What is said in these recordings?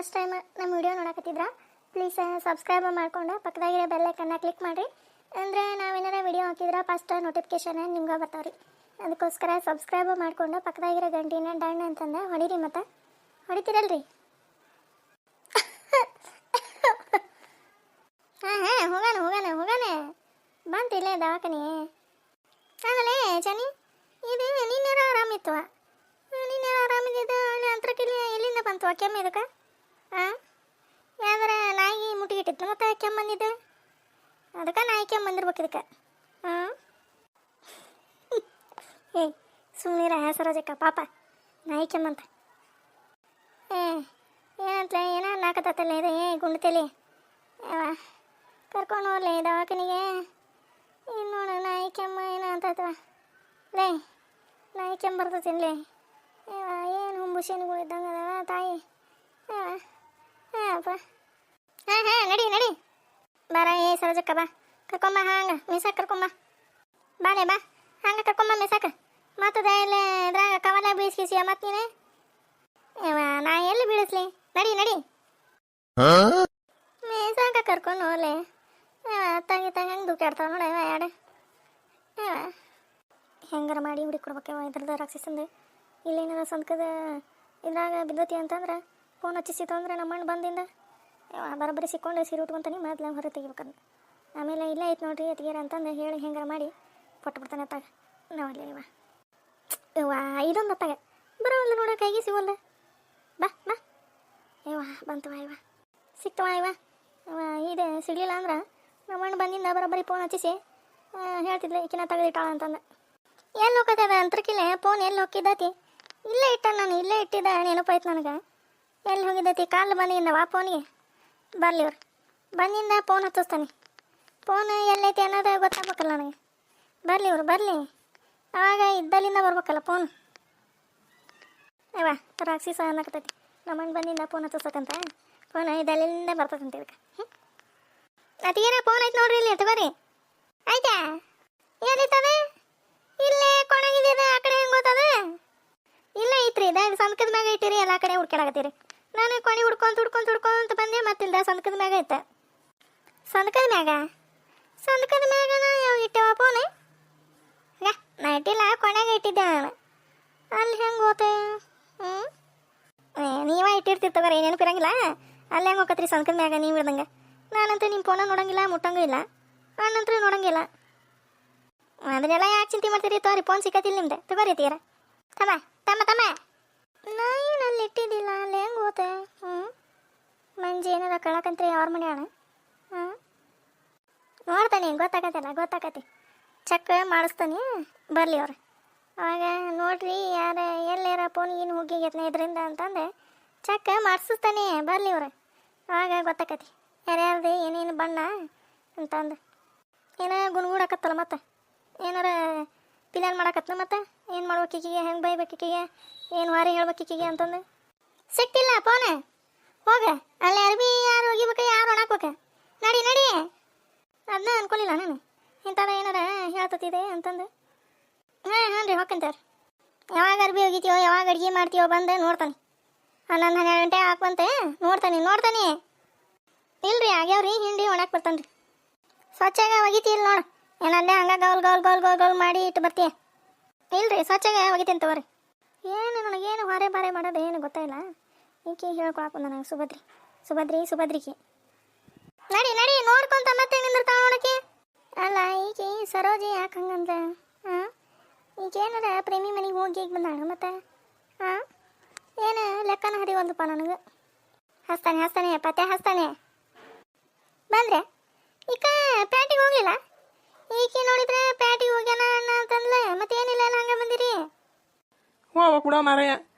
First time ನಮ್ಮ video ನೋಡಕತ್ತಿದ್ರ please subscribe ಮಾಡ್ಕೊಂಡು ಪಕ್ಕದಾಗಿರೋ bell ಐಕನ್ನ click ಮಾಡಿರಿ. ಅಂದರೆ ನಾವೇನಾರ ವಿಡಿಯೋ ಹಾಕಿದ್ರೆ ಫಸ್ಟ್ ನೋಟಿಫಿಕೇಶನ್ ನಿಮ್ಗೆ ಬರ್ತಾವ್ರಿ. ಅದಕ್ಕೋಸ್ಕರ ಸಬ್ಸ್ಕ್ರೈಬ್ ಮಾಡ್ಕೊಂಡು ಪಕ್ಕದಾಗಿರೋ ಗಂಟಿನ ಡಣ್ಣ ಅಂತಂದು ಹೊಡೀರಿ. ಮತ್ತು ಹೊಡಿತೀರಲ್ರಿ? ಹಾಂ ಹೋಗಾನೆ ಬಂತು ಇಲ್ಲೇ ದವಾಖಾನೆ. ಆಮೇಲೆ ಚನಿ ಇದು ನಿನ್ನೆರ ಆರಾಮಿತ್ತು. ನಿನ್ನೆರ ಆರಾಮಿದ್ದು ಅಲ್ಲಿ ಅಂತರಕ್ಕಿಲ್ಲಿ ಎಲ್ಲಿಂದ ಬಂತು ಕೆಮ್ಮು ಇದಕ್ಕೆ? ಹಾಂ ಯಾವ್ದಾರ ನಾಯಿ ಮುಟ್ಟಿಗಿಟ್ಟಿತ್ತು ಮತ್ತು ಕೆಮ್ಮು ಬಂದಿದ್ದು? ಅದಕ್ಕೆ ನಾಯಿ ಕೆಮ್ಮು ಬಂದಿರ್ಬೇಕು ಇದಕ್ಕೆ. ಹಾಂ ಏ ಸುಮ್ಮನಿರ ಸರೋಜಕ್ಕ, ಪಾಪ ನಾಯಿ ಕೆಮ್ಮಂತ. ಏನಂತಲೇ ಏನೋ ನಾಕತ್ತಲ್ಲ ಇದು. ಗುಂಡ್ತೇಲಿ ಕರ್ಕೊಂಡು ಹೋಗ್ಲಿ ದವಾಖಾನಿಗೆ. ಏನು ನೋಡು ನಾಯಿ ಕೆಮ್ಮ ಏನೋ ಅಂತತ್ವ. ಲೇ ನಾಯಿ ಕೆಮ್ಮು ಬರ್ತತಿನ್ಲೇ. ಏನು ಹುಂಬುಶಿನ್ಗಳು ಇದ್ದಂಗೆ ಅದಾವ ತಾಯಿ. ಹಾಂ ನಡಿ ಬಾರ. ಸರೋಜಕ್ಕ ಬಾ, ಕರ್ಕೊಂಬ. ಹಂಗೆ ಮಿಸಾಕ ಕರ್ಕೊಂಬ. ಬಾಲೆ ಬಾ, ಹಂಗೆ ಕರ್ಕೊಂಬ ಮಿಸಾಕ. ಮತ್ತದ ಇಲ್ಲ ಇದ್ರಾಗ ಕವಲ ಬೀಸ್ಕಿಸಿಯ ಮತ್ತೆ ನೀನು. ನಾ ಎಲ್ಲಿ ಬೀಳಿಸ್ಲಿ? ನಡಿ ಮೇಸಾಕ ಕರ್ಕೊಂಡು ಹೋಗ್ಲಿ. ತಂಗಿ ಹೆಂಗೆ ದುಃಖಾಡ್ತಾವ ನೋಡ ಎರಡು. ಹೆಂಗಾರ ಮಾಡಿ ಹುಡುಕೊಡ್ಬೇಕವ ಇದ್ರದ್ದು ರಾಕ್ಷಸಂದು. ಇಲ್ಲೇನಾರ ಸಂತಕದ ಇದ್ರಾಗ ಬಿದ್ದತಿ ಅಂತಂದ್ರೆ ಫೋನ್ ಹಚ್ಚಿಸಿತು ಅಂದ್ರೆ ನಮ್ಮ ಮಣ್ಣು ಬಂದಿಂದ ಬರೋಬ್ಬರಿ ಸಿಕ್ಕೊಂಡು ಸೀರೆ ಉಟ್ಕೊಂತಾನೆ ಮೊದಲು ಹೊರ ತೆಗಿಬೇಕಂದು. ಆಮೇಲೆ ಇಲ್ಲೇ ಐತೆ ನೋಡ್ರಿ ಎತ್ಗೀರ ಅಂತಂದು ಹೇಳಿ ಹೆಂಗಾರ ಮಾಡಿ ಕೊಟ್ಬಿಡ್ತಾನೆ ಅತ್ತಾಗ. ನಾವಲ್ಲಿ ಇವ ಇದೊಂದು ಅತ್ತಾಗ ಬರೋಲ್ಲ ನೋಡ, ಕೈಗೆ ಸಿಗೋಲ್ಲ. ಬಾ ಬಂತವ ಇವ ಸಿಕ್ತವ ಇವ. ಇದು ಸಿಗಲಿಲ್ಲ ಅಂದ್ರೆ ನಮ್ಮ ಮಣ್ಣು ಬಂದಿಂದ ಬರೋಬ್ಬರಿ ಫೋನ್ ಹಚ್ಚಿಸಿ ಹೇಳ್ತಿದ್ಲೆ ಈಕಿನ ತೆಗೆದಿಟ್ಟಾಳ ಅಂತಂದು. ಎಲ್ಲಿ ಹೋಗತ್ತದ ಅಂತರ್ಕಿಲ್ಲ ಫೋನ್ ಎಲ್ಲಿ ಹೋಗಿದ್ದತಿ? ಇಲ್ಲೇ ಇಟ್ಟ ನಾನು, ಇಲ್ಲೇ ಇಟ್ಟಿದ್ದ ನೆನಪಾಯ್ತು ನನಗೆ. ಎಲ್ಲಿ ಹೋಗಿದ್ದತಿ? ಕಾಲು ಬಂದಿಂದವ ಫೋನಿಗೆ. ಬರಲಿ ಇವ್ರು ಬಂದಿಂದ ಫೋನ್ ಹಚ್ಚಿಸ್ತಾನೆ. ಫೋನ್ ಎಲ್ಲೈತಿ ಅನ್ನೋದು ಗೊತ್ತಾಗ್ಬೇಕಲ್ಲ ನನಗೆ. ಬರಲಿ ಇವ್ರು ಬರಲಿ, ಆವಾಗ ಇದ್ದಲ್ಲಿಂದ ಬರ್ಬೇಕಲ್ಲ ಫೋನ್. ಅವ ರಾಕ್ಷಸ ಅನ್ನಕತ್ತೈತಿ. ನಮ್ಮ ಮಣ್ಣು ಬಂದಿಂದ ಫೋನ್ ಹಚ್ಚಿಸ್ತಂತ. ಫೋನ್ ಇದ್ದಲ್ಲಿಂದ ಬರ್ತದಂತ ಇದಕ್ಕೆ. ಅತಿಗೇನ ಫೋನ್ ಐತೆ ನೋಡ್ರಿ, ಇಲ್ಲಿ ತಗೋರಿ. ಆಯ್ತಾ? ಏನೈತದ? ಇಲ್ಲೇ ಕೊಣಗಿದ ಆ ಕಡೆ ಹೆಂಗೆ ಗೊತ್ತದ? ಇಲ್ಲ ಐತ್ರಿ, ಇದು ಸಂದಕದ ಮ್ಯಾಗ ಇಟ್ಟಿರಿ. ಎಲ್ಲ ಕಡೆ ಹುಡ್ಕಾಡಕತ್ತೀರಿ. ನಾನು ಕೊಣಿ ಹುಡ್ಕೊಂತ ಬಂದೆ. ಮತ್ತಿಲ್ದ ಸಂದಕದ ಮ್ಯಾಗ ಐತೆ. ಸಂದಕದ ಮ್ಯಾಗ ಯಾವ ಇಟ್ಟವ ಫೋನ್? ನಾ ಇಟ್ಟಿಲ್ಲ, ಕೊನೆಗೆ ಇಟ್ಟಿದ್ದೆ ನಾನು. ಅಲ್ಲಿ ಹೆಂಗೆ ಹೋತೆ? ನೀವ ಇಟ್ಟಿರ್ತೀರಿ ತಗೋರಿ, ನೆನಪಿರಂಗಿಲ್ಲ. ಅಲ್ಲಿ ಹೆಂಗೆ ಹೋಗತ್ರಿ ಸಂದಕದ ಮ್ಯಾಗ ನೀವು ಇಡ್ದಂಗೆ? ನಾನಂತೂ ನಿಮ್ಮ ಫೋನ ನೋಡಂಗಿಲ್ಲ, ಮುಟ್ಟಂಗೂ ಇಲ್ಲ. ನಾನಂತೂ ನೋಡಂಗಿಲ್ಲ. ಅದನ್ನೆಲ್ಲ ಯಾಕೆ ಚಿಂತೆ ಮಾಡ್ತೀರಿ? ತೋರಿ ಫೋನ್ ಸಿಕ್ಕತ್ತಿಲ್ಲ ನಿಮ್ದೆ. ತಗೋರಿ ತೀರ. ತಮ್ಮ ನಾ ಏನು ಅಲ್ಲಿ ಇಟ್ಟಿದ್ದಿಲ್ಲ. ಅಲ್ಲಿ ಹೆಂಗೆ ಹೋತೆ? ಮಂಜಿ ಏನಾರ ಕಳಕಂತ್ರಿ ಅವ್ರ ಮನೆಯಾಣ. ನೋಡ್ತಾನೆ, ಗೊತ್ತಾಕತಿ. ಚೆಕ್ ಮಾಡಿಸ್ತಾನೆ. ಬರಲಿ ಅವ್ರು. ಅವಾಗ ನೋಡ್ರಿ ಯಾರ ಎಲ್ಲಾರ ಫೋನಿಗೇನು ಹೋಗಿಗತ್ನ ಇದರಿಂದ ಅಂತಂದೆ ಚೆಕ್ ಮಾಡಿಸ್ತಾನೆ. ಬರಲಿ ಅವ್ರು. ಅವಾಗ ಗೊತ್ತಾಕತಿ ಯಾರ್ಯಾರ್ದು ಏನೇನು ಬಣ್ಣ ಅಂತಂದು. ಏನೋ ಗುಣಗುಡಾಕತ್ತಲ್ಲ, ಮತ್ತೆ ಏನಾರ ಪ್ಲಾನ್ ಮಾಡಕತ್ನ. ಮತ್ತೆ ಏನು ಮಾಡ್ಬೇಕು ಈಕಿಗೆ, ಹೆಂಗೆ ಬೈಬೇಕು ಈಕಿಗೆ, ಏನು ವಾರಿ ಹೇಳ್ಬೇಕು ಈಕಿಗೆ ಅಂತಂದು. ಸಿಕ್ತಿಲ್ಲ ಫೋನ್. ಹೋಗ ಅಲ್ಲಿ ಅರ್ಬಿ ಯಾರು ಒಗಿಬೇಕು, ಯಾರು ಒಣಾಕ್ಬೇಕು. ನಡಿ ಅದನ್ನ ಅನ್ಕೊಲಿಲ್ಲ ನಾನು. ಇಂಥದ ಏನಾರ ಹೇಳ್ತತಿದೆ ಅಂತಂದು. ಹಾಂ ರೀ ಹೋಗ್ಕಂತಾರೆ. ಯಾವಾಗ ಅರ್ಬಿ ಒಗಿತೀವೋ, ಯಾವಾಗ ಅಡುಗೆ ಮಾಡ್ತೀವೋ ಬಂದು ನೋಡ್ತಾನೆ. 11-12 ಗಂಟೆ ಹಾಕ್ಬಂತೆ ನೋಡ್ತಾನೆ. ಇಲ್ರಿ ಆಗ್ಯಾವ್ರಿ, ಹಿಂಡಿ ಒಣಾಕ್ ಬರ್ತಾನೆ ರೀ. ಸ್ವಚ್ಛಾಗ ಒಗಿತೀಲ್ಲ ನೋಡು. ಏನಲ್ಲೇ ಹಂಗೆ ಗೌಲ್ ಮಾಡಿ ಇಟ್ಟು ಬರ್ತೀಯ? ಇಲ್ರಿ ಸ್ವಚ್ಛಾಗ ಒಗಿತೀನಿ ತಗೋರಿ. ಏನು ನನಗೇನು ಹೊರೆ ಬಾರೆ ಮಾಡೋದು ಏನು ಗೊತ್ತಾಯಿಲ್ಲ. ಈಕಿ ಹೇಳ್ಕೊಳಕ್ಕೆ ನನಗೆ ಸುಭದ್ರಿಕಿ. ನಡಿ ನೋಡ್ಕೊಂತ ಮತ್ತೆ ನಿಂದಿರ್ತಾವ ನೋಡಕ್ಕೆ. ಅಲ್ಲ ಈಕಿ ಸರೋಜಿ ಯಾಕೆ ಹಂಗಂದ್ರೆ? ಈಗೇನಾರ ಪ್ರೇಮಿ ಮನೆಗೆ ಹೋಗಿ ಈಗ ಬಂದಾಳ ಮತ್ತೆ. ಏನು ಲೆಕ್ಕನ ಹರಿವಲ್ದಪ್ಪ ನನಗೆ. ಹಸ್ತಾನೆ ಪತ್ತೆ ಹಸ್ತಾನೆ. ಬಂದ್ರೆ ಈಕ ಪ್ಯಾಟಿಗೆ ಹೋಗ್ಲಿಲ್ಲ. ಈಕೆ ನೋಡಿದ್ರೆ ಪ್ಯಾಟಿಗೆ ಹೋಗ್ಯಾನ ಅಂತಂದ್ಲೆ. ಮತ್ತೆ ಏನಿಲ್ಲ ಹಂಗೆ ಬಂದಿರಿ. ಅವ ಕೂಡ ಮಾರಾಯ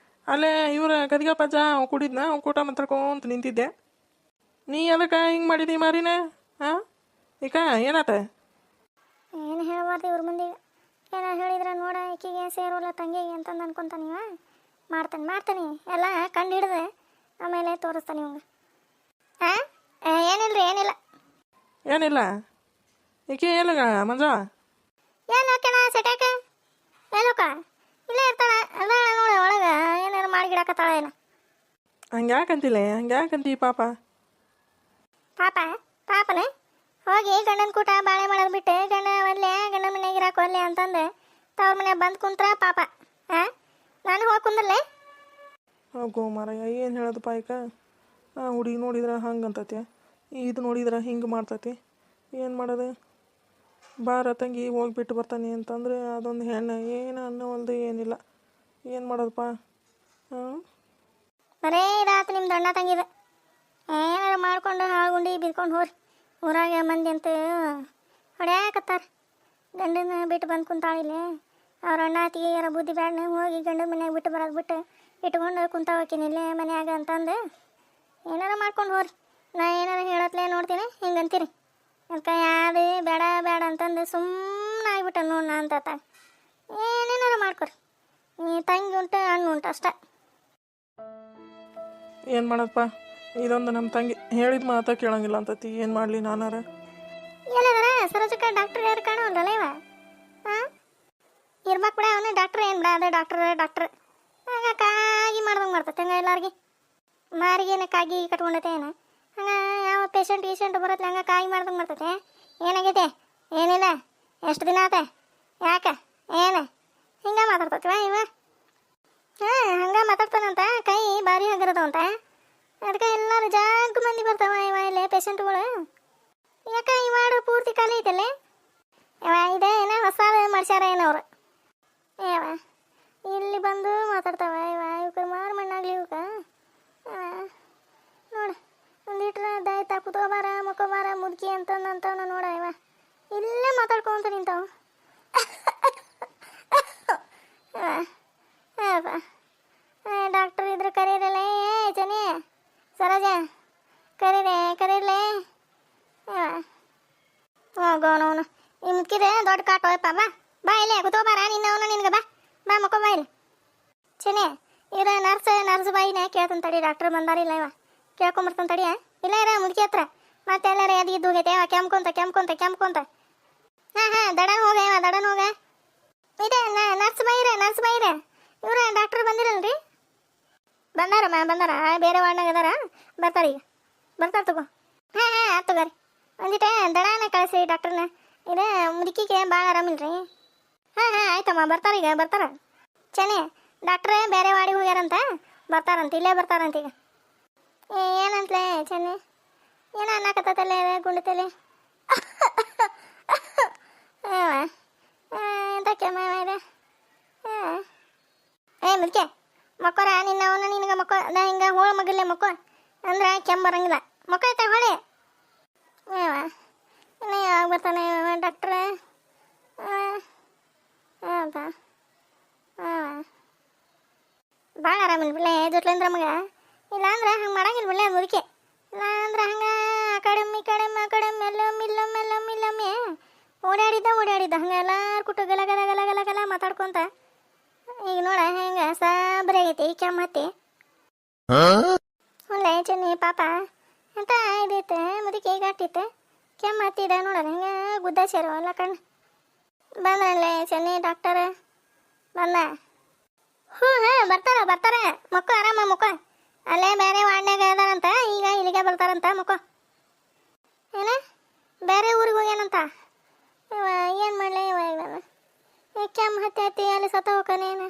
ಅಲ್ಲೇ ಇವ್ರ ಗದಿಗ ಪಜ್ಜ ಕುಡಿದ್ನ ಕೂಟ ಮಾತಾಡ್ಕೊಂತ ನಿಂತಿದ್ದೆ. ನೀ ಅದಕ್ಕೆ ಹಿಂಗೆ ಮಾಡಿದಿ ಮಾರಿನ? ಈಕ ಏನಾತ? ಏನು ಹೇಳಬಾರ್ದು ಇವ್ರ ಮಂದಿಗೆ. ಏನೋ ಹೇಳಿದ್ರೆ ನೋಡ ಈಕಿಗೆ ಸೇರೋಲ್ಲ ತಂಗಿಗೆ ಅಂತಂದು ಅನ್ಕೊಂತಾನೆ. ಮಾಡ್ತಾನೆ ಎಲ್ಲ ಕಂಡು ಹಿಡ್ದೆ ಆಮೇಲೆ ತೋರಿಸ್ತಾನೆ ಇವಂಗ. ಏನಿಲ್ಲ ಈಕೆ ಎಲ್ಲಿಗ ಮಂಜ? ಏನು ಓಕೆನಾ ಸೆಟ್ಯಾಕ? ಎಲ್ಲೋಕ? ಇಲ್ಲೇ ಇರ್ತಾಳ. ಅದ ನೋಡಿ ಒಳಗೆ ಏನಾರು ಮಾಡಿ ಗಿಡಕತ್ತಾಳ. ಏನು ಹಂಗ್ಯಾಕಂತಿ ಪಾಪ. ಪಾಪ ಪಾಪನ ಹೋಗಿ ಗಂಡನ ಕೂಟ ಬಾಳೆ ಮಾಡೋದು ಬಿಟ್ಟು ಗಂಡ ಒಲ್ಲೆ ಗಂಡನ ಮನೆಗೆ ಇರಾಕ ಒಲ್ಲೆ ಅಂತಂದು ತವ್ರ ಮನೆಗೆ ಬಂದು ಕುಂತ್ರ ಪಾಪ. ಹಾಂ ನಾನು ಹೋಗಿ ಕುಂದ್ರಲೆ. ಗೋ ಮಾರಯ್ಯ ಏನು ಹೇಳೋದಪ್ಪ ಈಗ. ಹುಡುಗಿ ನೋಡಿದ್ರೆ ಹಂಗೆ ಅಂತತಿ, ಇದು ನೋಡಿದ್ರೆ ಹಿಂಗೆ ಮಾಡ್ತತಿ. ಏನು ಮಾಡೋದು? ಬಾರ ತಂಗಿ ಹೋಗ್ಬಿಟ್ಟು ಬರ್ತಾನೆ ಅಂತಂದ್ರೆ ಅದೊಂದು ಹೆಣ್ಣು ಏನು ಅನ್ನೋವಲ್ದು ಏನಿಲ್ಲ. ಏನು ಮಾಡೋದಪ್ಪ? ಹಾಂ ಬರೇ ಇದಾತು ನಿಮ್ಮ ದೊಡ್ಡ ತಂಗಿದ. ಏನಾರು ಮಾಡ್ಕೊಂಡು ಹಾಳ್ಗುಂಡಿ ಬಿದ್ಕೊಂಡು ಹೋರಿ. ಊರಾಗ ಮಂದಿ ಅಂತ ಹೊಡ್ಯಾಕತ್ತಾರ. ಗಂಡನ ಬಿಟ್ಟು ಬಂದು ಕುಂತಾಳಿಲ್ಲೇ ಅವ್ರ ಅಣ್ಣ ಅತ್ತಿಗೆ ಯಾರ ಬುದ್ಧಿ ಬ್ಯಾಡ್ನ ಹೋಗಿ ಗಂಡನ ಮನ್ಯಾಗ ಬಿಟ್ಟು ಬರೋದು ಬಿಟ್ಟು ಇಟ್ಕೊಂಡು ಕುಂತಾವಕಿನಿಲ್ಲೇ ಮನ್ಯಾಗ ಅಂತಂದು ಏನಾರ ಮಾಡ್ಕೊಂಡು ಹೋರಿ. ನಾ ಏನಾರ ಹೇಳತ್ಲೇ ನೋಡ್ತೀನಿ ಹಿಂಗಂತೀರಿ. ಅದಕ್ಕೆ ಯಾವುದು ಬೇಡ ಬೇಡ ಅಂತಂದು ಸುಮ್ಮನೆ ಆಗ್ಬಿಟ್ಟ ನೋಡ್ ನಾ ಅಂತ ಏನೇನಾರ ಮಾಡ್ಕೊರಿ. ನೀ ತಂಗಿ ಉಂಟು ಹಣ್ಣು ಉಂಟು ಅಷ್ಟೇ. ಏನು ಮಾಡೋದಪ್ಪ, ಇದೊಂದು ನಮ್ಮ ತಂಗಿ ಹೇಳಿದ ಮಾತಾ ಕೇಳಂಗಿಲ್ಲ ಅಂತತಿ. ಏನು ಮಾಡಲಿ ನಾನಾರ? ಹೇಳಿದಾರ ಸರೋಜಕ್ಕ ಡಾಕ್ಟ್ರ್ ಯಾರು ಕಾಣೋಲ್ರಲ್ಲ ಇವ. ಹಾಂ ಇರ್ಬೇಕು ಬಿಡ ಅವನು ಡಾಕ್ಟ್ರ್ ಏನು ಬಿಡ ಅದು ಡಾಕ್ಟ್ರ್ ಹಂಗೆ ಕಾಗಿ ಮಾಡ್ದಂಗೆ ಮಾಡ್ತೈತೆ ಹಂಗೆ ಎಲ್ಲಾರ್ಗಿ ಮಾರಿಗೇನ ಕಾಗಿ ಕಟ್ಕೊಂಡೈತೆ ಏನು ಹಂಗೆ ಯಾವ ಪೇಷಂಟ್ ಬರತ್ತೆ ಹಂಗೆ ಕಾಗಿ ಮಾಡ್ದಂಗೆ ಮಾಡ್ತೈತೆ. ಏನಾಗೈತೆ ಏನಿಲ್ಲ ಎಷ್ಟು ದಿನ ಆತೆ ಯಾಕೆ ಏನು ಹಿಂಗೆ ಮಾತಾಡ್ತೈತಿವ ಇವ. ಹಾಂ ಹಂಗೆ ಮಾತಾಡ್ತಾನಂತ ಕೈ ಭಾರಿ ಹಗರದವಂತ. ಅದಕ್ಕೆ ಎಲ್ಲರೂ ಜಾಗ ಮಂದಿ ಬರ್ತಾವ ಇವ ಇಲ್ಲೇ ಪೇಷಂಟ್ಗಳು. ಯಾಕೆ ಈ ವಾರ್ಡ್ ಪೂರ್ತಿ ಖಾಲಿ ಐತಲ್ಲೇ ಇವ ಇದೆ ಏನೋ ಹೊಸಾದ ಮಾಡ್ಸ್ಯಾರ ಏನವ್ರು ಏವ ಇಲ್ಲಿ ಬಂದು ಮಾತಾಡ್ತಾವ ಇವಕ್ಕೆ ಮಾರು ಮಣ್ಣಾಗ್ಲಿ ಇವಕ್ಕೆ ನೋಡು ಒಂದಿಟ್ರ ದಾಯ್ತಾ ಕುತ್ಕೋಬಾರ ಮುಕ್ಕೋಬಾರ ಮುದುಕಿ ಅಂತಂದವನ ನೋಡ ಇವ ಇಲ್ಲೇ ಮಾತಾಡ್ಕೊಂತ ನಿಂತಾವ. ಡಾಕ್ಟರ್ ಇದ್ರೆ ಕರೀರಲ್ಲ ಏ ಜನಿ ಸರೋಜ ಕರೀರ್ಲೇ ಹೋಗೋಣವನು ಈ ಮುಕ್ಕಿದೆ ದೊಡ್ಡ ಕಾಟೋಯಪ್ಪ ಬಾ ಇಲ್ಲೇ ಕುತ್ಕೋಬಾರ ನಿನ್ನವನು ನಿನ್ಗೆ ಬಾ ಮಕ್ಕೋ ಬಾ ಇಲ್ಲಿ ಚೆನ್ನಿ ಇರ ನರ್ಸ್ ಬಾಯಿನೇ ಕೇಳ್ತಾನೆ ತಡಿ. ಡಾಕ್ಟ್ರ್ ಬಂದಾರಿಲ್ಲ ಇವ ಕೇಳ್ಕೊಂಬರ್ತಾನೆ ತಡಿಯ. ಇಲ್ಲ ಇರ ಮುದುಕಿ ಹತ್ರ ಮತ್ತೆ ಎಲ್ಲಾರ ಅದು ಇದ್ದು ಹೋಗೈತೆ ಅವ ಕೆಮ್ಕೊಂತ ಹಾಂ ದಡನ್ ಹೋಗ ಇದೆ ನರ್ಸ್ ಬಾಯಿರೆ ಇವ್ರ ಡಾಕ್ಟ್ರ್ ಬಂದಿರಲ್ರಿ? ಬಂದಾರ ಬೇರೆ ವಾರ್ಡ್ನಾಗ ಅದಾರ ಬರ್ತಾರೆ ಈಗ ಬರ್ತಾರೆ ತಗೋ. ಹಾಂ ಆಯ್ತು ತಗೋರಿ ಒಂದಿಟ ದಡಾನ ಕಳಿಸಿ ಡಾಕ್ಟ್ರನ್ನ. ಇದು ಮುದುಕಿಗೆ ಭಾಳ ಆರಾಮಿಲ್ರಿ. ಹಾಂ ಆಯ್ತಮ್ಮ ಬರ್ತಾರೆ ಈಗ ಬರ್ತಾರ. ಚೆನ್ನಿ ಡಾಕ್ಟ್ರೇ ಬೇರೆ ವಾರ್ಡಿಗೆ ಹೋಗ್ಯಾರಂತ ಬರ್ತಾರಂತ ಇಲ್ಲೇ ಬರ್ತಾರಂತ ಈಗ. ಏನಂತಲೇ ಚೆನ್ನಿ ಏನೋ ಅನ್ನಕತ್ತಲ್ಲೇ ಗುಂಡತಲೆ ಎಂತ ಕೆಮ್ಮ ಇದೆ. ಮುದ್ಕೆ ಮಕ್ಕೋರ ನಿನ್ನವನ್ನ ನಿನಗೆ ಮಕ್ಕೋ ನಾ ಹಿಂಗೆ ಹೋಳು ಮಗಲ್ಲೇ ಮಕ್ಕೋ ಅಂದ್ರೆ ಕೆಮ್ಮ ಬರಂಗಿಲ್ಲ ಮಕ್ಕೋ ಐತೆ ಹೊಳೆ ಇನ್ನು ಯಾವಾಗ ಬರ್ತಾನೆ ಡಾಕ್ಟ್ರ? ಹೌದಾ ಭಾಳ ಆರಾಮಿಲ್ಲ ಬಿಡ್ಲೆ ಜೊಟ್ಲಿಂದ್ರ ಮಗ. ಇಲ್ಲಾಂದ್ರೆ ಹಂಗೆ ಮಾಡಂಗಿಲ್ಲ ಬಿಡ್ಲೆ ಮುದುಕೆ. ಇಲ್ಲಾಂದ್ರೆ ಹಂಗೆ ಆ ಕಡೆ ಎಲ್ಲೊಮ್ಮೆ ಓಡಾಡಿದ್ದ ಹಂಗೆ ಎಲ್ಲಾರು ಕುಟ್ಟು ಗಲ ಮಾತಾಡ್ಕೊಂತ ಈಗ ನೋಡ ಹೆಂಗೆ ಸಾಬ್ರೆ ಆಗೈತಿ ಕೆಮ್ಮ ಹತ್ತಿ. ಒಳ್ಳೆ ಚೆನ್ನಿ ಪಾಪ ಅಂತ ಇದೈತೆ ಮುದುಕಿ ಗಟ್ಟಿತ್ತೆ ಕೆಮ್ಮ ಹತ್ತಿದ ನೋಡ ಹೆಂಗೆ ಗುದ್ದ ಸೇರು ಅಲ್ಲ ಕಣ್ಣು. ಬಂದ್ರಲ್ಲೇ ಚೆನ್ನಿ ಡಾಕ್ಟರ್ ಬಂದ. ಹಾಂ ಬರ್ತಾರ ಮಕ್ಕೋ ಆರಾಮ ಮಕ್ಕೋ. ಅಲ್ಲೇ ಬೇರೆ ವಾರ್ಡ್ನಾಗ ಅದಾರಂತ ಈಗ ಇಲ್ಲಿಗೆ ಬರ್ತಾರಂತ ಮಕ್ಕೋ. ಏನ ಬೇರೆ ಊರಿಗೆ ಹೋಗ್ಯಾನಂತ ಏನು ಮಾಡಲಿ ಇವಾಗ ಕೆಮ್ಮ ಹತ್ತಿ ಅಲ್ಲಿ ಸತ್ತ ಹೋಗ್ಕನೇನು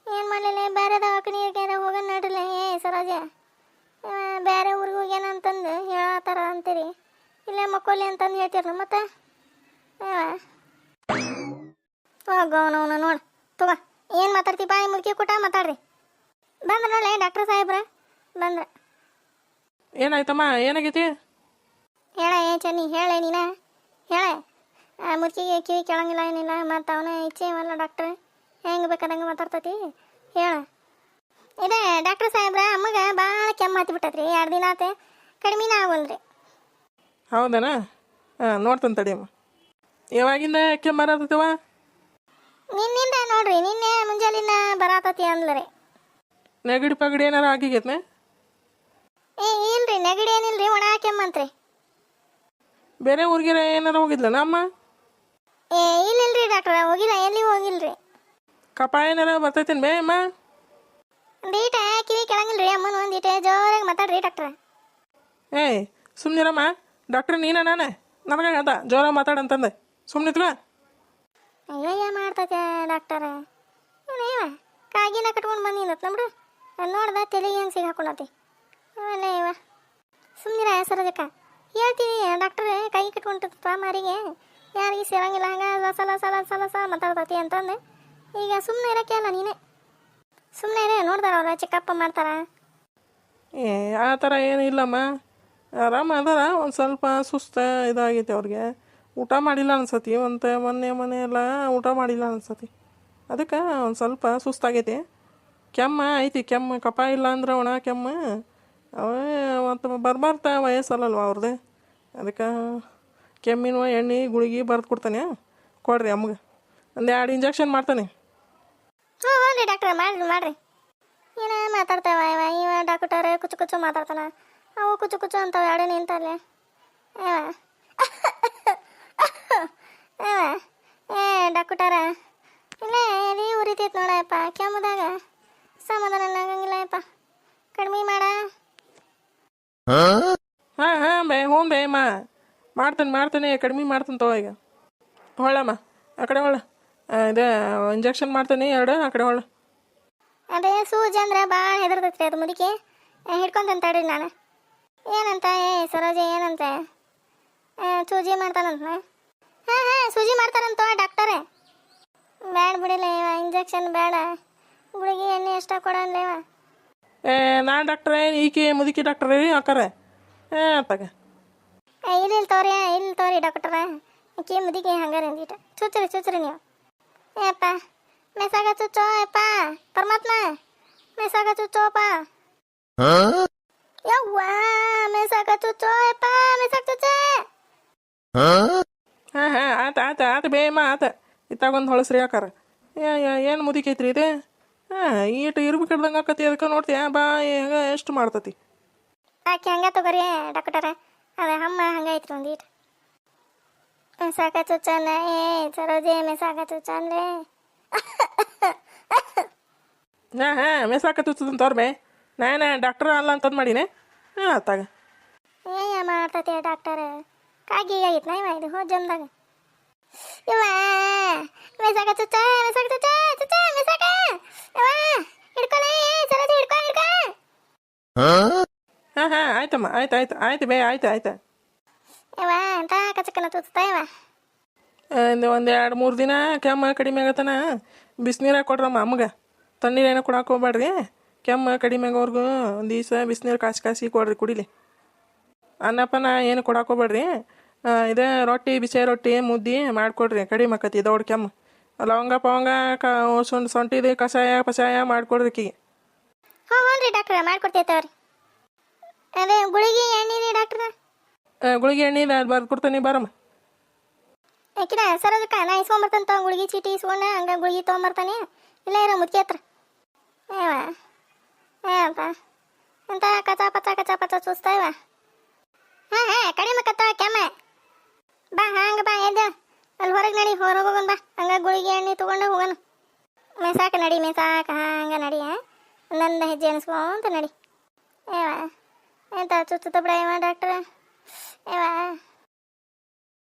ಏನು ಮಾಡಲಿಲ್ಲ ಬೇರೆ ದವಾಖಾನಿಗೆ ಹೋಗೋಣ ನಡ್ರಲ್ಲ ಏ ಸರೋಜ ಬೇರೆ ಊರಿಗೆ ಹೋಗ್ಯಾನಂತಂದು ಹೇಳತ್ತಾರ ಅಂತೀರಿ ಇಲ್ಲೇ ಮಕ್ಕೋಲಿ ಅಂತಂದು ಹೇಳ್ತೀರ ಮತ್ತೆ ಹೋಗೋನವನ ನೋಡು ತಗೋ ಏನು ಮಾತಾಡ್ತೀಪ ಈ ಮುದುಕಿ ಕೂಟ ಮಾತಾಡ್ರಿ. ಬಂದ್ರಲ್ಲ ಡಾಕ್ಟರ್ ಸಾಹೇಬ್ರ ಬಂದ್ರ. ಏನಾಯ್ತಮ್ಮ ಏನಾಗೈತಿ? ಹೇಳ ಚೆನ್ನಿ ಹೇಳೆ ನೀನ ಹೇಳೆ. ಮುದುಕಿಗೆ ಕಿವಿ ಕೇಳಂಗಿಲ್ಲ ಏನಿಲ್ಲ ಮತ್ತು ಅವನ ಇಚ್ಛೆ ಇವಲ್ಲ ಡಾಕ್ಟ್ರ್ ಹೆಂಗೆ ಬೇಕಾದಂಗೆ ಮಾತಾಡ್ತತಿ ಹೇಳ. ಇದೆ ಡಾಕ್ಟರ್ ಸಾಹೇಬ್ರ ಅಮ್ಮಗೆ ಭಾಳ ಕೆಮ್ಮ ಹತ್ತಿಬಿಟ್ಟತ್ರಿ 2 ದಿನ ಆತ ಕಡಿಮೆನೇ ಆಗೋಲ್ರಿ. ಹೌದನಾ? ನೋಡ್ತಾನೆ ತಡಿಯಮ್ಮ. ಯಾವಾಗಿಂದ ಕೆಮ್ಮ ಬರತ್ತವ? ನಿನ್ನಿಂದ ನೋಡ್ರಿ ನಿನ್ನೆ ಮುಂಜಾಲಿಂದ ಬರತತಿ ಅಂದ್ಲರಿ. ನೆಗಡಿ ಪಗಡಿ ಏನಾರ ಆಗಿಗೈತೆ? ಇಲ್ರಿ ನೆಗಡಿ ಏನಿಲ್ರಿ ಒಣ ಕೆಮ್ಮಂತ್ರಿ. ಬೇರೆ ಊರಿಗೆ ಏನಾರ ಹೋಗಿದ್ಲನ ಅಮ್ಮ? ಇಲ್ಲಿಲ್ರಿ ಡಾಕ್ಟ್ರ ಹೋಗಿಲ್ಲ ಎಲ್ಲಿ ಹೋಗಿಲ್ರಿ. ಕಪ ಏನಾರ ಬರ್ತೈತೇನು ಬೇ ಅಮ್ಮ? ಒಂದೀಟ ಕಿವಿ ಕೆಳಂಗಿಲ್ಲ ರೀ ಅಮ್ಮನ ಒಂದೀಟ ಜೋರಾಗಿ ಮಾತಾಡ್ರಿ ಡಾಕ್ಟ್ರ. ಏಯ್ ಸುಮ್ಮನಿರಮ್ಮ, ಡಾಕ್ಟ್ರ್ ನೀನ ನಾನು ನನಗೆ ಹೇಳ್ದ ಜೋರ ಮಾತಾಡಂತಂದೆ ಸುಮ್ಮನಿತ್ವ. ಅಯ್ಯಯ್ಯ ಮಾಡ್ತೈತೆ ಡಾಕ್ಟರ ಇವ ಕಾಗಿನ ಕಟ್ಕೊಂಡು ಬಂದಿದ್ದತ್ ನಮ್ದು ನೋಡ್ದ ತೆಲಿಗೆ ಹೆಂಗೆ ಸಿಗಾಕೊಂಡತಿ ಅವಲ್ಲ ಇವ. ಸುಮ್ಮನಿರ ಸರೋಜಕ್ಕ ಹೇಳ್ತೀವಿ ಡಾಕ್ಟ್ರ್ ಕೈ ಕಟ್ಕೊಂಡ್ತಪ್ಪ ಮಾರಿಗೆ ಯಾರಿಗೆ ಸೇರಂಗಿಲ್ಲ ಹಂಗೆ ಸಲ ಸಲ ಸಲ ಸಲ ಮಾತಾಡ್ತತಿ ಅಂತಂದು. ಈಗ ಸುಮ್ಮನೆ ಇರೋಕ್ಕೆ ಅಲ್ಲ ನೀನೇ ಸುಮ್ಮನೆ ಇರೇ ನೋಡ್ತಾರ ಅವ್ರ ಚೆಕಪ್ ಮಾಡ್ತಾರ. ಏ ಆ ಥರ ಏನಿಲ್ಲಮ್ಮ, ಆರಾಮ ಅದಾರ. ಒಂದು ಸ್ವಲ್ಪ ಸುಸ್ತ ಇದಾಗೈತೆ ಅವ್ರಿಗೆ, ಊಟ ಮಾಡಿಲ್ಲ ಅನ್ಸತಿ. ಮೊನ್ನೆ ಎಲ್ಲ ಊಟ ಮಾಡಿಲ್ಲ ಅನ್ಸತಿ, ಅದಕ್ಕೆ ಒಂದು ಸ್ವಲ್ಪ ಸುಸ್ತಾಗೈತಿ. ಕೆಮ್ಮ ಐತಿ, ಕೆಮ್ಮು ಕಫ ಇಲ್ಲ ಅಂದ್ರೆ ಒಣ ಕೆಮ್ಮು ಅವೇ ಮತ್ತು ಬರ್ಬಾರ್ದ ವಯಸ್ಸಲ್ಲಲ್ವ ಅವ್ರದ್ದು. ಅದಕ್ಕೆ ಕೆಮ್ಮಿನ ಎಣ್ಣೆ ಗುಳಿಗೆ ಬರೆದು ಕೊಡ್ತಾನೆ, ಕೊಡ್ರಿ ಅಮ್ಮಗೆ ಒಂದು 2 ಇಂಜೆಕ್ಷನ್ ಮಾಡ್ತಾನೆ. ಹ್ಞೂ ಹ್ಞೂ ರೀ ಡಾಕ್ಟ್ರ ಮಾಡ್ರಿ ಮಾಡ್ರಿ. ಏನ ಮಾತಾಡ್ತಾವ ಇವ ಡಾಕ್ಟರ್ ಕುಚ್ಚು ಕುಚ್ಚು ಮಾತಾಡ್ತಾನ, ಅವು ಕುಚ್ಚು ಕುಚ್ಚು ಅಂತಾವ ಎರಡೇ ನಿಂತಲ್ಲೇ ಏ ಡಾಕ್ಟರ ಇಲ್ಲ ಎಲ್ಲಿ ಉರಿತೈತೆ ನೋಡಪ್ಪ ಕೆಮ್ಮದಾಗ ಸಮಾಧಾನ ಆಗಂಗಿಲ್ಲಪ್ಪ ಕಡಿಮೆ ಮಾಡ. ಹಾಂ ಬೇ ಹ್ಞೂ ಬೇ ಅಮ್ಮ ಮಾಡ್ತಾನೆ ಕಡಿಮೆ ಮಾಡ್ತಾನೆ ತಗೋ. ಈಗ ಹೊಳ್ಳಮ್ಮ ಆ ಕಡೆ ಹೊಳ್ಳ, ಇದು ಇಂಜೆಕ್ಷನ್ ಮಾಡ್ತಾನೆ 2 ಆ ಕಡೆ ಹೊಳ್ಳ. ಅದೇ ಸೂಜಿ ಅಂದ್ರೆ ಭಾಳ ಹೆದರ್ತೈತ್ರಿ ಅದು ಮುದುಕಿ ಹಿಡ್ಕೊಂತಂತ ತಡ್ರಿ ನಾನು. ಏನಂತ ಸರೋಜಿ ಏನಂತ ಸೂಜಿ ಮಾಡ್ತಾನಂತ. ಹಾಂ ಸೂಜಿ ಮಾಡ್ತಾರಂತ ಡಾಕ್ಟರೇ. ಬ್ಯಾಡ ಬಿಡಿಲ್ಲ ಇವ ಇಂಜೆಕ್ಷನ್ ಬೇಡ, ಗುಳಿಗೆ ಎಣ್ಣೆ ಎಷ್ಟ ಕೊಡಲ್ಲ ಇವ. ನಾನು ಡಾಕ್ಟ್ರೇ ಈಕೆ ಮುದುಕಿ ಡಾಕ್ಟ್ರೇ ರೀ ಅಕ್ಕಾರೆ ತಗ. ಇಲ್ಲಿ ತೋರಿ ಡಾಕ್ಟರ ಈಕಿ ಮುದುಕಿ ಹಂಗಾರೆ ಅಂದಿಟ ಚುಚ್ಚ್ರಿ ನೀವು. ಏಪ್ಪ ಮೆಸಾಗ ಚುಚ್ಚೋ ಅಪ್ಪ ಪರಮಾತ್ಮ ಮೆಸಾಗ ಚುಚ್ಚೋಪ್ಪ ಯವ್ವ ಮೆಸಾಗ ಚುಚ್ಚೋ ಅಪ್ಪ ಮೆಸಾಗ ಚುಚ್ಚೆ. ಹಾಂ ಆತ ಬೇಯಮ್ಮ ಆತ. ಇತ್ತಾಗೊಂದು ಹೊಳಸ್ರಿ ಯಾಕಾರ ಏನು ಮುದಿಕೈತ್ರಿ ಇದು. ಈಟು ಇರ್ಬೇಕಡ್ದಂಗೆ ಆಕತಿ, ಅದಕ್ಕೆ ನೋಡ್ತೀಯ ಬಾ ಹೆಂಗ ಎಷ್ಟು ಮಾಡ್ತತಿ. ಆಕೆ ಹಂಗ ತಗೋರಿ ಡಾಕ್ಟರ, ಅದ ಅಮ್ಮ ಹಂಗೈತ್ರಿ ಒಂದೀಟ ಮೆಸಾಗ ಚುಚ್ಚನ. ಸರೋಜಿ ಮೆಸಾಗ ಚುಚ್ಚನ್ಲೇ. ಹಾಂ ಮೆಸಾಕ ತುಚ್ಚದಂತ ಅವ್ರ ಬೇ, ನಾನು ಡಾಕ್ಟ್ರ ಅಲ್ಲ ಅಂತಂದು ಮಾಡೀನಿ. ತಗ ಮಾಡ್ತತಿ ಡಾಕ್ಟರ್ ಕಾಗಿಗಾಗಿತ್ತು ನಾ ಇವ ಇದು ಹೋ ಜಮ್ದಾಗ ಇವ ಮೆಸಾಕ ಚುಚ್ಚ ಮೆಸಾಕ ಇವ ಹಿಡ್ಕೊಲೇ ಸರೋಜಿ ಹಿಡ್ಕೊ. ಹಾಂ ಆಯ್ತಮ್ಮ ಆಯ್ತು ಬೇ ಆಯ್ತು. ಇವ ಅಂತ ಕಚಕನ ತುಚ್ತಾ ಇವ. ಒಂದು 2-3 ದಿನ ಕೆಮ್ಮ ಕಡಿಮೆ ಆಗತ್ತನ ಬಿಸಿನೀರಾಗ ಕೊಡ್ರಮ್ಮ ಅಮ್ಮಗೆ. ತಣ್ಣೀರು ಏನೋ ಕೊಡಕ್ಕೆ ಹೋಗ್ಬೇಡ್ರಿ, ಕೆಮ್ಮ ಕಡಿಮೆ ಆಗೋರ್ಗು ಒಂದು ದಿವಸ ಬಿಸಿನೀರು ಕಾಸಿ ಕೊಡ್ರಿ ಕುಡಿಲಿ. ಅನ್ನಪ್ಪನ ಏನು ಕೊಡಕ್ಕೆ ಹೋಗ್ಬೇಡ್ರಿ. ಇದೇ ರೊಟ್ಟಿ ಬಿಸಿ ರೊಟ್ಟಿ ಮುದ್ದೆ ಮಾಡಿಕೊಡ್ರಿ, ಕಡಿಮೆ ಆಕತಿ ದೊಡ್ಡ ಕೆಮ್ಮು. ಲವಂಗ ಪವಂಗ ಸೊಂಟಿದು ಕಷಾಯ ಮಾಡಿಕೊಡ್ರಿ ಆಕಿಗೆ. ಹ್ಞೂ ರೀ ಡಾಕ್ಟ್ರ ಮಾಡ್ಕೊಡ್ತೈತವ್ರಿ. ಅದೇ ಗುಳಿಗೆ ಎಣ್ಣೆ ರೀ ಡಾಕ್ಟ್ರ. ಗುಳಿಗೆ ಎಣ್ಣೆ ಬರ್ದು ಕೊಡ್ತಾನೆ ಬಾರಮ್ಮ. ಯಾಕಿನ ಸರೋಜಕ್ಕ ನಾ ಇಸ್ಕೊಂಬರ್ತಾನೆ ಗುಳಿಗೆ ಚೀಟಿ ಇಸ್ಕೊಂಡ ಹಂಗೆ ಗುಳಿಗೆ ತೊಗೊಂಬರ್ತಾನೆ. ಇಲ್ಲ ಇರೋ ಮುದ್ಕೆ ಹತ್ರ ಏನಪ್ಪ ಎಂತ ಕಚಾ ಪಚ ಚೂಸ್ತಾ ಇವ. ಹಾಂ ಕಡಿಮೆ ಕತ್ತ ಕೆಮ್ಮ ಬಾ ಹಂಗೆ ಬಾ ಎದ್ದು ಅಲ್ಲಿ ಹೊರಗೆ ನಡಿ, ಹೊರಗೆ ಹೋಗೋಣ ಬಾ. ಹಂಗೆ ಗುಳಿಗೆ ಎಣ್ಣೆ ತೊಗೊಂಡು ಹೋಗೋಣ. ಮೆಸಾಕ ನಡಿ ಹಂಗೆ ನಡಿ. ಒಂದೊಂದು ಹೆಜ್ಜೆ ಅನಿಸ್ಕೊಂತ ನಡಿ. ಎಂತ ಚುಚ್ಚುತ್ತ ಬಿಡ ಇವ ಡಾಕ್ಟ್ರ ಇವ.